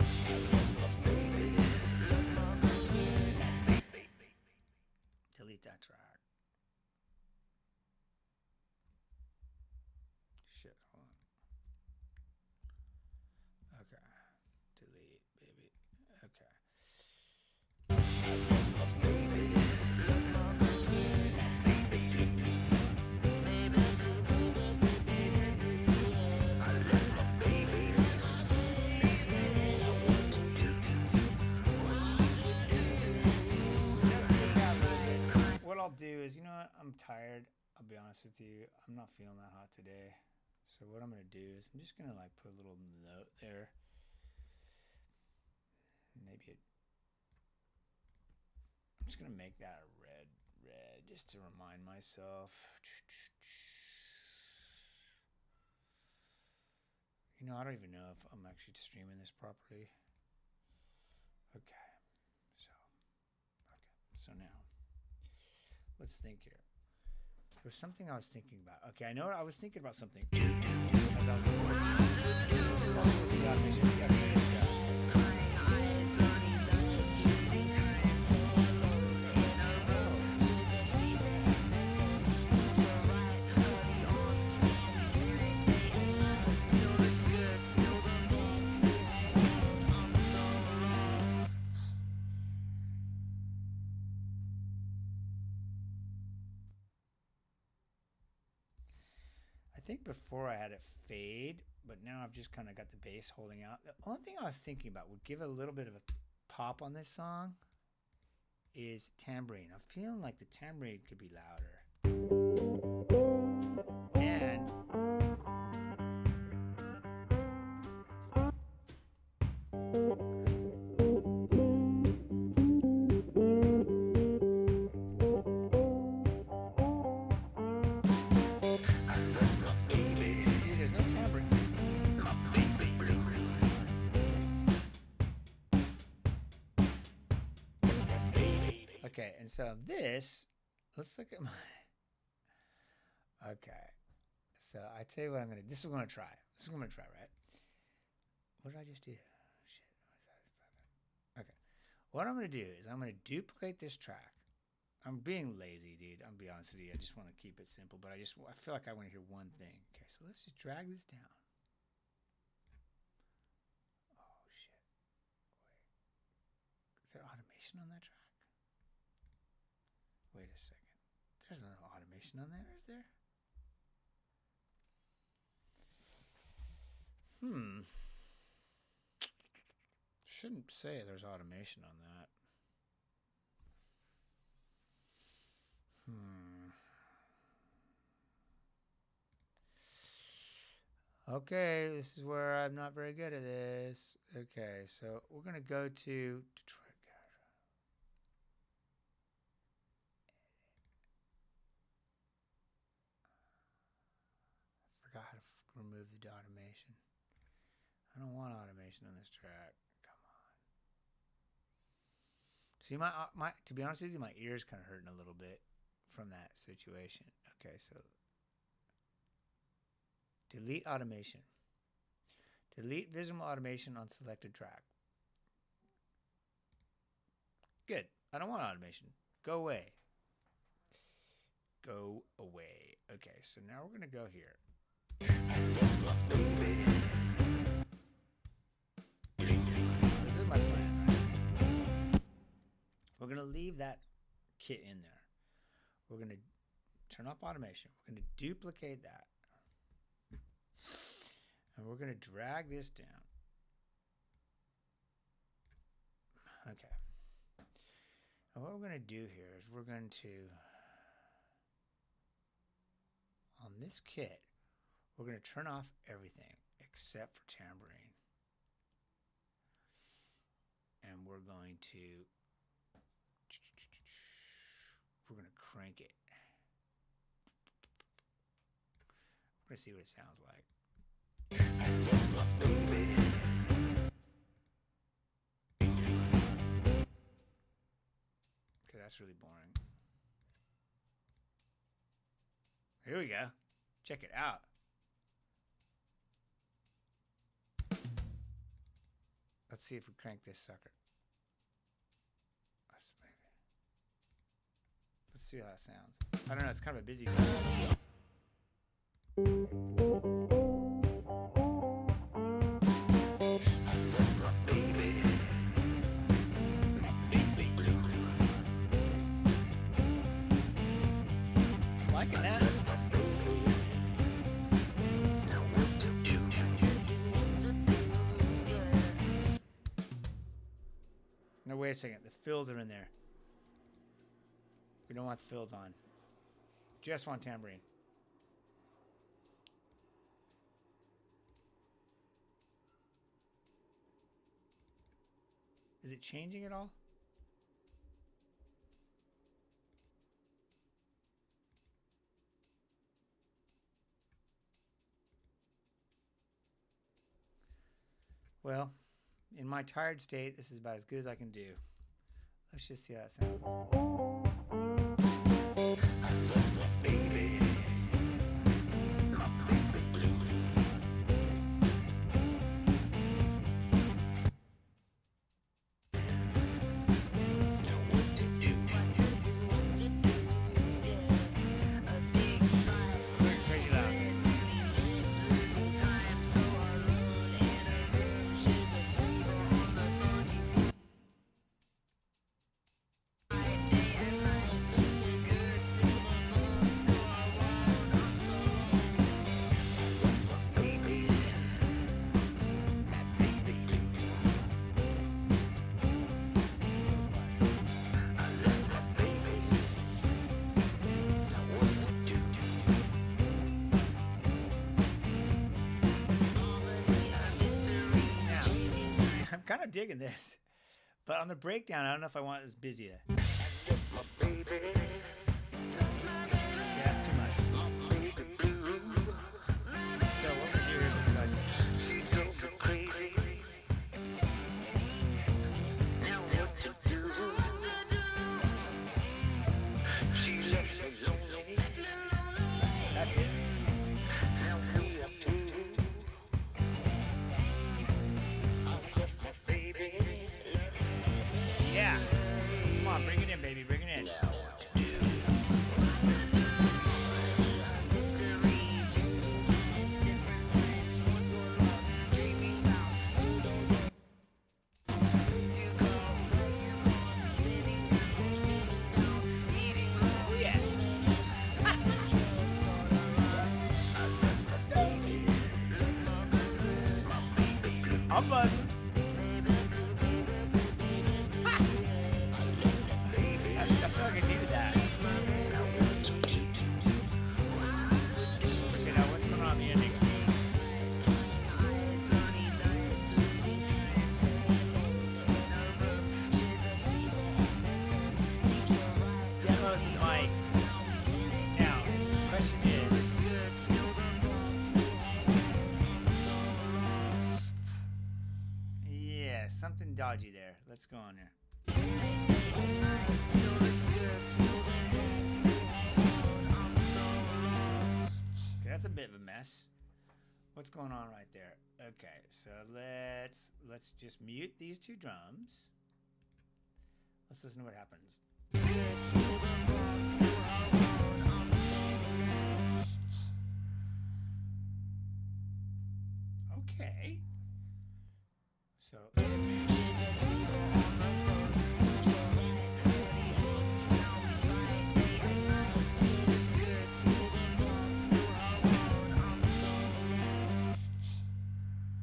delete that track. Shit, hold on. Okay. Delete, baby. Okay. What I'll do is, you know what? I'm tired. I'll be honest with you. I'm not feeling that hot today. So what I'm going to do is I'm just going to like put a little note there. Maybe I'm just going to make that a red just to remind myself. You know, I don't even know if I'm actually streaming this properly. Okay. So now let's think here. There's something I was thinking about. Okay, I know I was thinking about something. I think before I had it fade, but now I've just kind of got the bass holding out. The only thing I was thinking about would give a little bit of a pop on this song is tambourine. I'm feeling like the tambourine could be louder. And okay, and so this, let's look at my, okay, so I tell you what I'm going to, this is what I'm going to try. This is what I'm going to try, right? What did I just do? Shit. Okay. What I'm going to do is I'm going to duplicate this track. I'm being lazy, dude. I'm going to be honest with you. I just want to keep it simple, but I feel like I want to hear one thing. Okay, so let's just drag this down. Oh, shit. Wait. Is there automation on that track? Wait a second. There's no automation on there, is there? Shouldn't say there's automation on that. Okay, this is where I'm not very good at this. Okay, so we're going to go to Detroit. I forgot how to remove the automation. I don't want automation on this track. Come on. See, my to be honest with you, my ear's kind of hurting a little bit from that situation. Okay, so delete automation. Delete visible automation on selected track. Good. I don't want automation. Go away. Go away. Okay, so now we're going to go here. This is my plan. We're going to leave that kit in there. We're going to turn off automation. We're going to duplicate that. And we're going to drag this down. Okay. And what we're going to do here is we're going to, on this kit, we're going to turn off everything except for tambourine. And we're going to crank it. We're going to see what it sounds like. Okay, that's really boring. Here we go. Check it out. Let's see if we crank this sucker. Let's see how that sounds. I don't know, it's kind of a busy time. Liking that. No, wait a second. The fills are in there. We don't want the fills on. Just want tambourine. Is it changing at all? Well, in my tired state, this is about as good as I can do. Let's just see how that sounds. Crazy loud. I'm kind of digging this, but on the breakdown, I don't know if I want it as busy. Yeah, that's too much. So what we're gonna do is we're gonna like this. That's it. Yeah. Come on, bring it in, baby. Bring it in. Oh, yeah. I'm buzzing. I feel like I needed that. Okay, now what's going on in the ending? Demos with Mike. Now, question is, yeah, something dodgy there. Let's go on there. Okay, that's a bit of a mess. What's going on right there? Okay, so let's just mute these two drums. Let's listen to what happens. Okay. So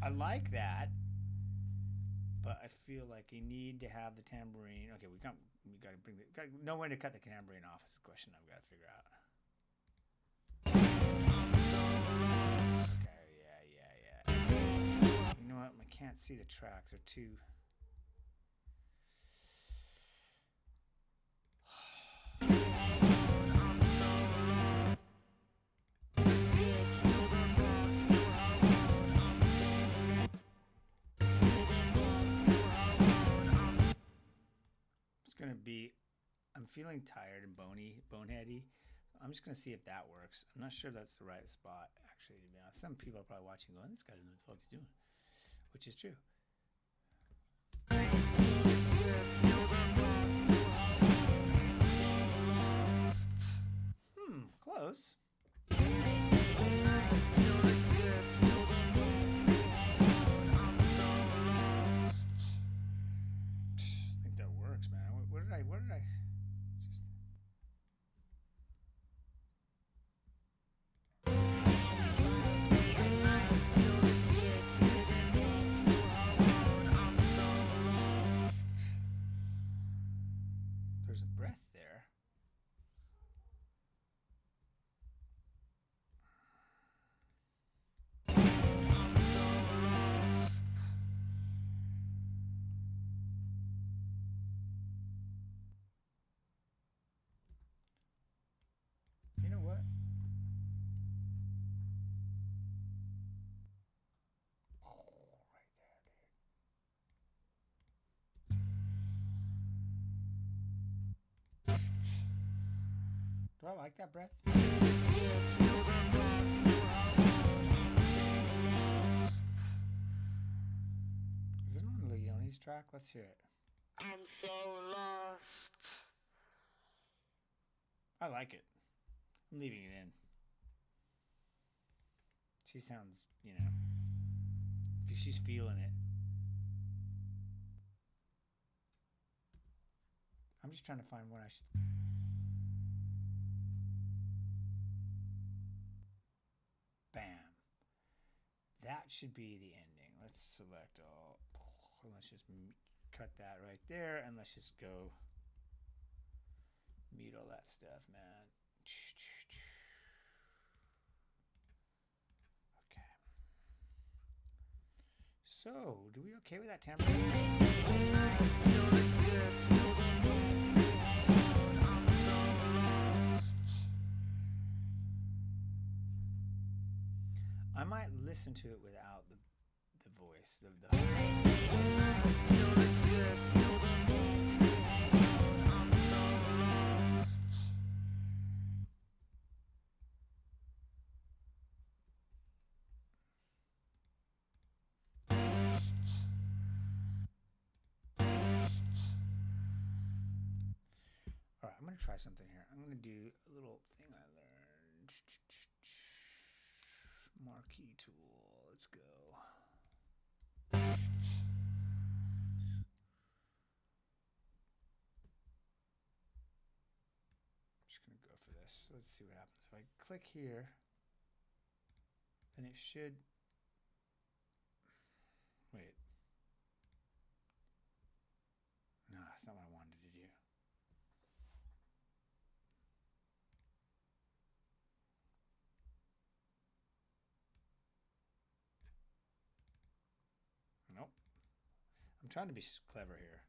I like that, but I feel like you need to have the tambourine. Okay, we got to bring know when to cut the tambourine off is the question I've got to figure out. Okay, yeah. You know what? I can't see the tracks. They're too. It's gonna be. I'm feeling tired and boneheady. I'm just gonna see if that works. I'm not sure that's the right spot, actually. To be honest, some people are probably watching, going, "This guy doesn't know what the fuck he's doing," which is true. Close. I think that works, man. What did I? Just... There's a breath there. You know what? Oh, right there, dude. Do I like that breath? Is it on Leone's track? Let's hear it. I'm so lost. I like it. I'm leaving it in. She sounds, she's feeling it. I'm just trying to find when I should. Bam. That should be the ending. Let's select all. Let's just cut that right there, and let's just go mute all that stuff, man. Okay. So, do we okay with that tambourine? I might listen to it without the voice. All right, I'm going to try something here. I'm going to do a little thing I learned. Marquee tool. Let's go. I'm just going to go for this. Let's see what happens. If I click here, then it should. Wait. No, that's not what I wanted to do. Nope. I'm trying to be clever here.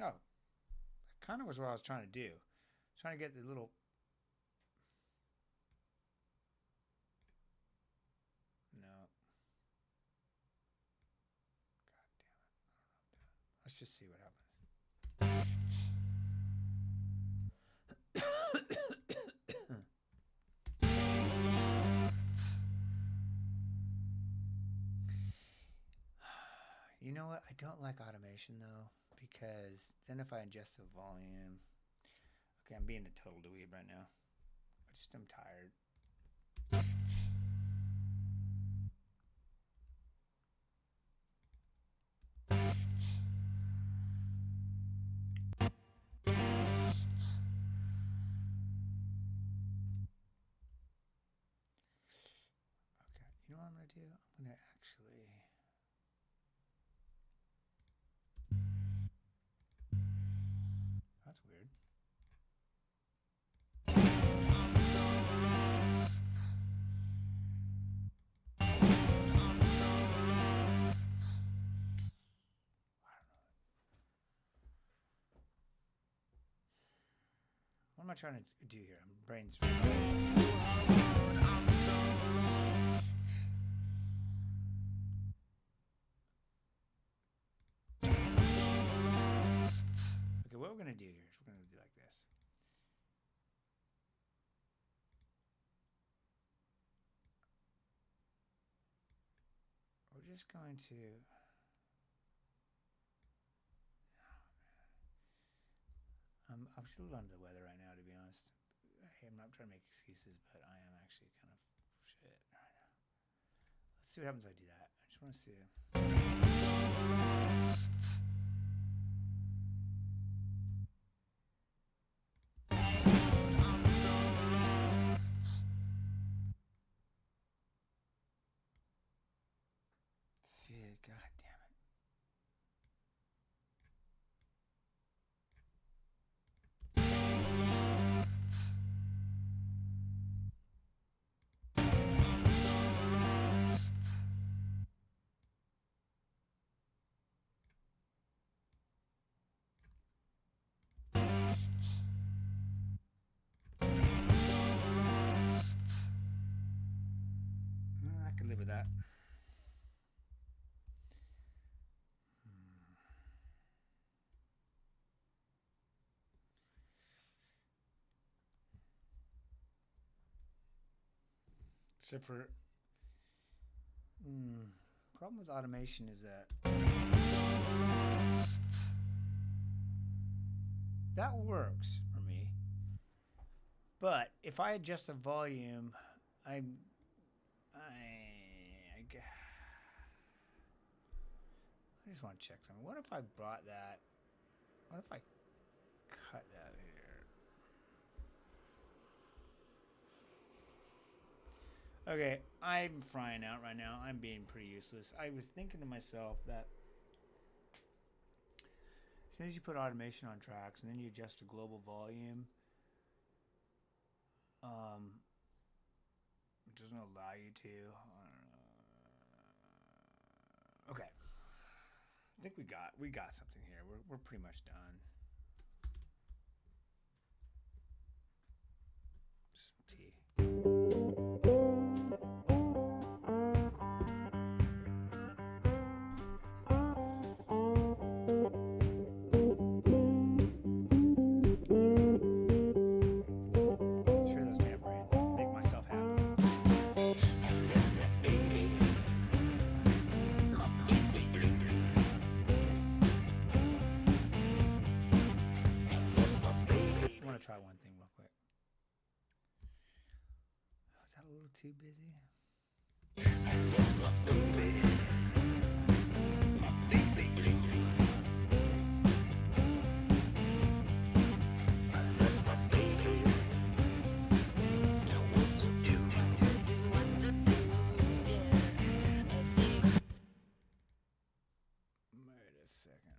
Oh, that kind of was what I was trying to do. Trying to get the little. No. God damn it. I don't know what I'm doing. Let's just see what happens. You know what? I don't like automation though, because then if I adjust the volume. Okay, I'm being a total dweeb right now. I'm tired. I'm gonna do? I'm gonna actually. That's weird. What am I trying to do here? I'm brainstorming. Okay, what we're gonna do here is we're gonna do like this. We're just going to. I'm still under the weather right now, to be honest. I'm not trying to make excuses, but I am actually kind of shit right now. Let's see what happens if I do that. I just want to see. Shit, God damn it. I can live with that. Except for, problem with automation is that works for me. But if I adjust the volume, I just want to check something. What if I brought that? What if I cut that here? Okay, I'm frying out right now. I'm being pretty useless. I was thinking to myself that as soon as you put automation on tracks and then you adjust the global volume, it doesn't allow you to. Okay, I think we got something here. We're pretty much done. Some tea. Try one thing real quick. Was that a little too busy? Wait a second.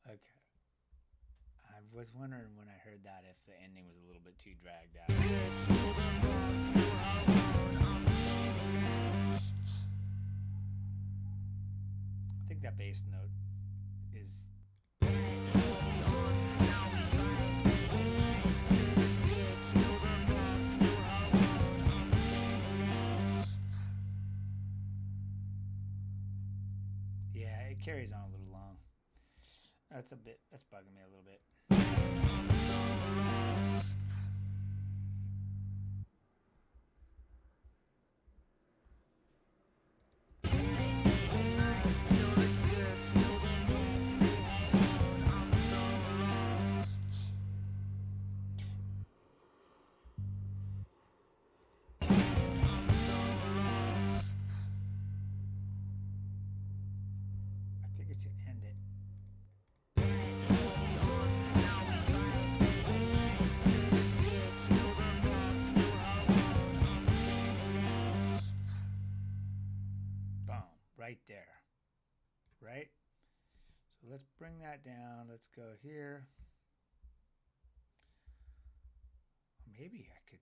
Okay. I was wondering when I heard that if the ending was a little bit too dragged out. I think that bass note is. Yeah, it carries on a little long. That's bugging me a little bit. I think it should end it. Boom, right there. Right? So let's bring that down. Let's go here. Maybe I could.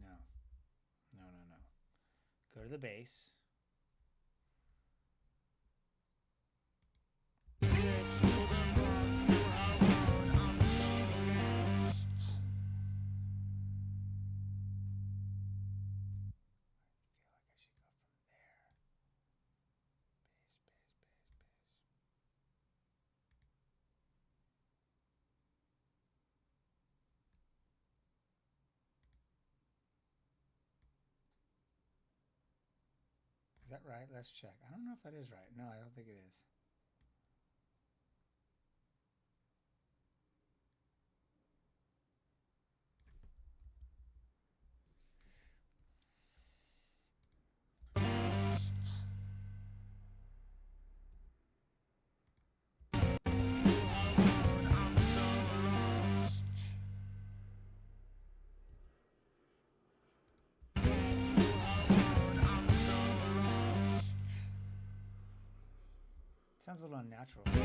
No. No, no, no. Go to the bass. Is that right? Let's check. I don't know if that is right. No, I don't think it is. Sounds a little unnatural. Maybe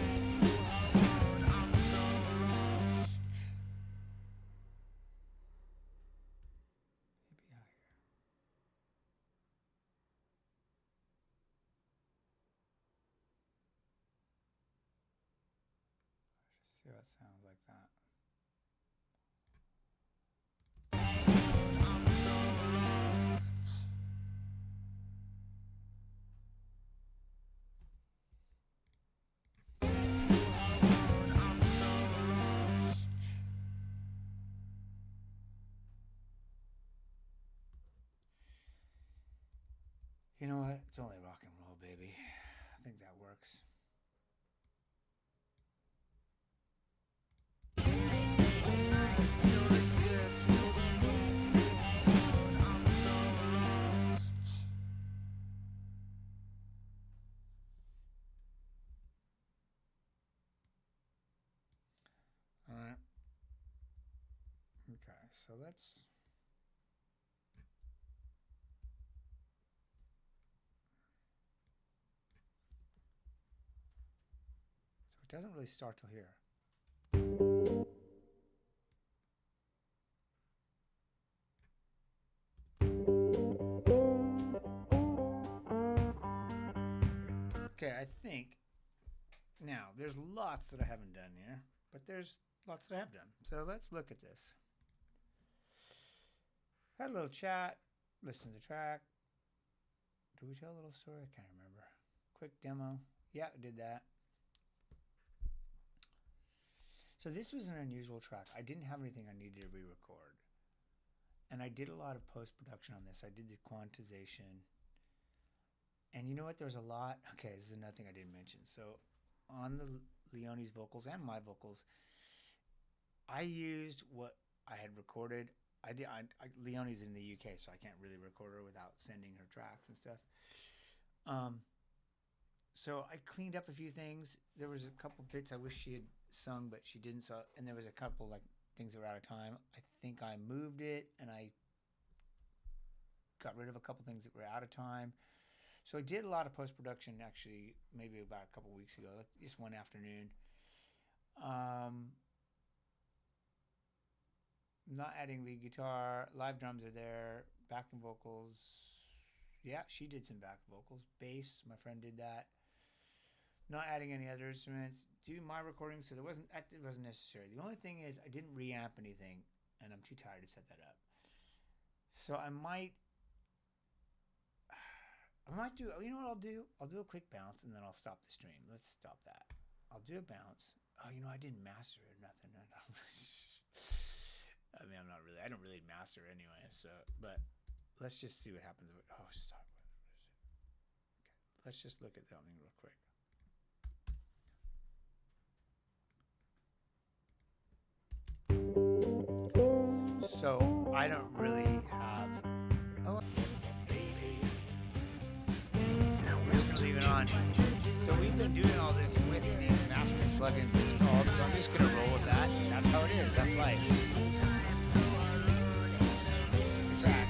higher. See what it sounds like that. You know what? It's only rock and roll, baby. I think that works. All right. Okay, so let's. So it doesn't really start till here. Okay, I think now there's lots that I haven't done here, but there's lots that I have done. So let's look at this. Had a little chat, listen to the track. Did we tell a little story? I can't remember. Quick demo. Yeah, I did that. So this was an unusual track. I didn't have anything I needed to re-record. And I did a lot of post-production on this. I did the quantization. And you know what? There's a lot. Okay, this is another thing I didn't mention. So on the Leone's vocals and my vocals, I used what I had recorded. Leone's in the UK, so I can't really record her without sending her tracks and stuff. So I cleaned up a few things. There was a couple bits I wish she had sung, but she didn't. So, and there was a couple like things that were out of time. I think I moved it, and I got rid of a couple things that were out of time. So I did a lot of post production actually, maybe about a couple weeks ago, just one afternoon. Um, not adding lead guitar, live drums are there, backing vocals. Yeah, she did some back vocals. Bass, my friend did that. Not adding any other instruments. Do my recording, so it wasn't necessary. The only thing is I didn't reamp anything, and I'm too tired to set that up. So I might do. You know what I'll do? I'll do a quick bounce, and then I'll stop the stream. Let's stop that. I'll do a bounce. Oh, I didn't master it or nothing. I mean, I don't really master anyway. So, but let's just see what happens. Oh, stop. Okay, let's just look at something real quick. So I don't really have. Oh, we're just gonna leave it on. So we've been doing all this with these mastering plugins installed. So I'm just gonna roll with that. That's how it is. That's life. This is the track.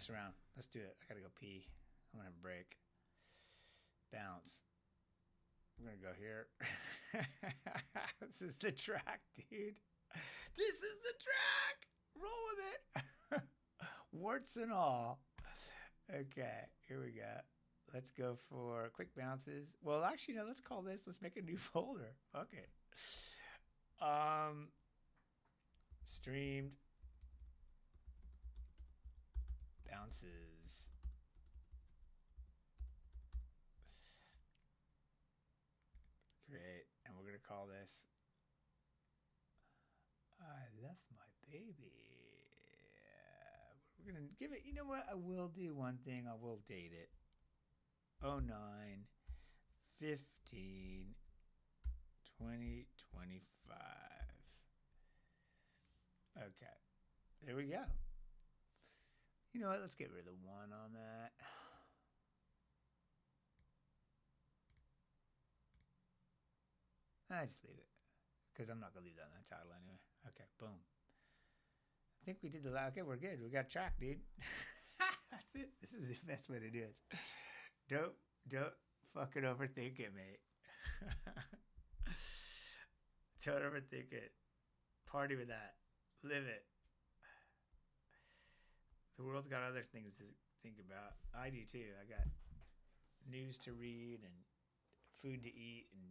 Around. Let's do it. I gotta go pee. I'm gonna have a break. Bounce. We're gonna go here. This is the track, dude. This is the track. Roll with it. Warts and all. Okay, here we go. Let's go for quick bounces. Well, actually, no. Let's call this. Let's make a new folder. Okay. Streamed. Bounces. Great. And we're going to call this I Left My Baby. We're going to give it, you know what? I will do one thing. I will date it. 09 15 2025. Okay. There we go. You know what? Let's get rid of the 1 on that. I just leave it because I'm not gonna leave that in the title anyway. Okay, boom. I think we did the last. Okay, we're good. We got a track, dude. That's it. This is the best way to do it. Don't fucking overthink it, mate. Don't overthink it. Party with that. Live it. The world's got other things to think about. I do too. I got news to read and food to eat and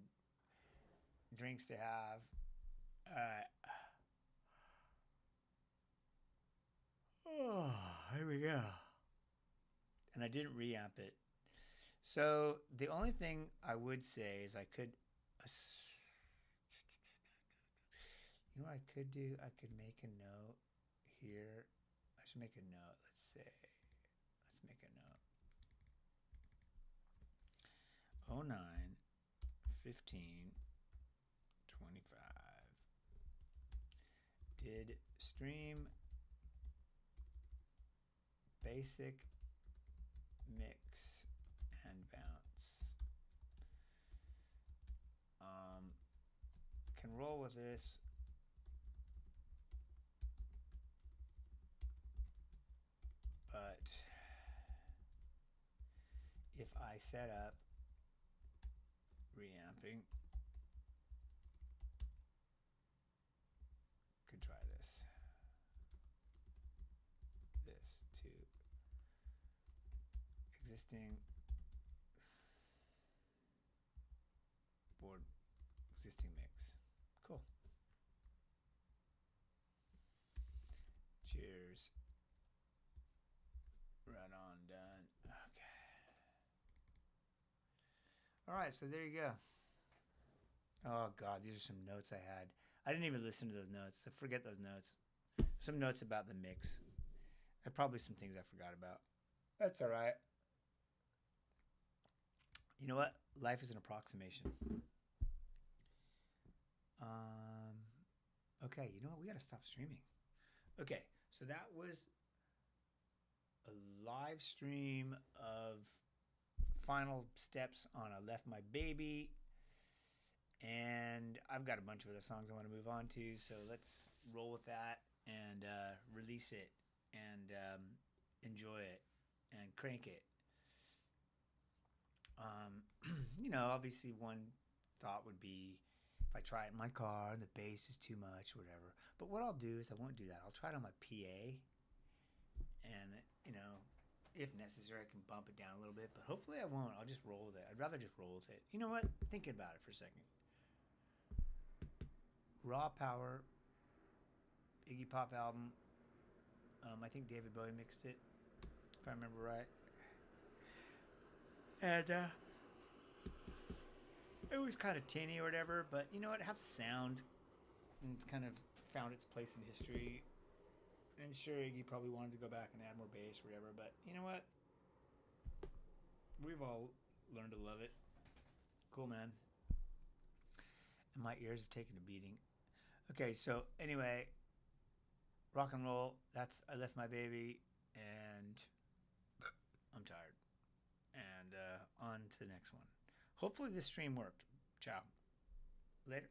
drinks to have. Oh, here we go. And I didn't reamp it. So the only thing I would say is I could, you know what I could do? I could make a note here. I should make a note. Let's make a note. 09 15 25 did stream basic mix and bounce. Can roll with this. But if I set up reamping, could try this to existing board, existing mix. Cool. Cheers. Right on, done. Okay. All right, so there you go. Oh God, these are some notes I had. I didn't even listen to those notes, so forget those notes. Some notes about the mix. And probably some things I forgot about. That's all right. You know what? Life is an approximation. Um, okay, you know what? We got to stop streaming. Okay, so that was a live stream of final steps on I Left My Baby. And I've got a bunch of other songs I want to move on to, so let's roll with that and release it and enjoy it and crank it. Obviously, one thought would be if I try it in my car and the bass is too much or whatever. But what I'll do is I won't do that. I'll try it on my PA, and if necessary, I can bump it down a little bit. But hopefully, I won't. I'll just roll with it. I'd rather just roll with it. You know what? Thinking about it for a second. Raw Power, Iggy Pop album. I think David Bowie mixed it, if I remember right. And it was kind of tinny or whatever, but you know what? It has a sound, and it's kind of found its place in history. And sure, Iggy probably wanted to go back and add more bass or whatever, but you know what? We've all learned to love it. Cool, man. And my ears have taken a beating. Okay, so anyway, rock and roll. That's I Left My Baby, and I'm tired. And on to the next one. Hopefully this stream worked. Ciao. Later.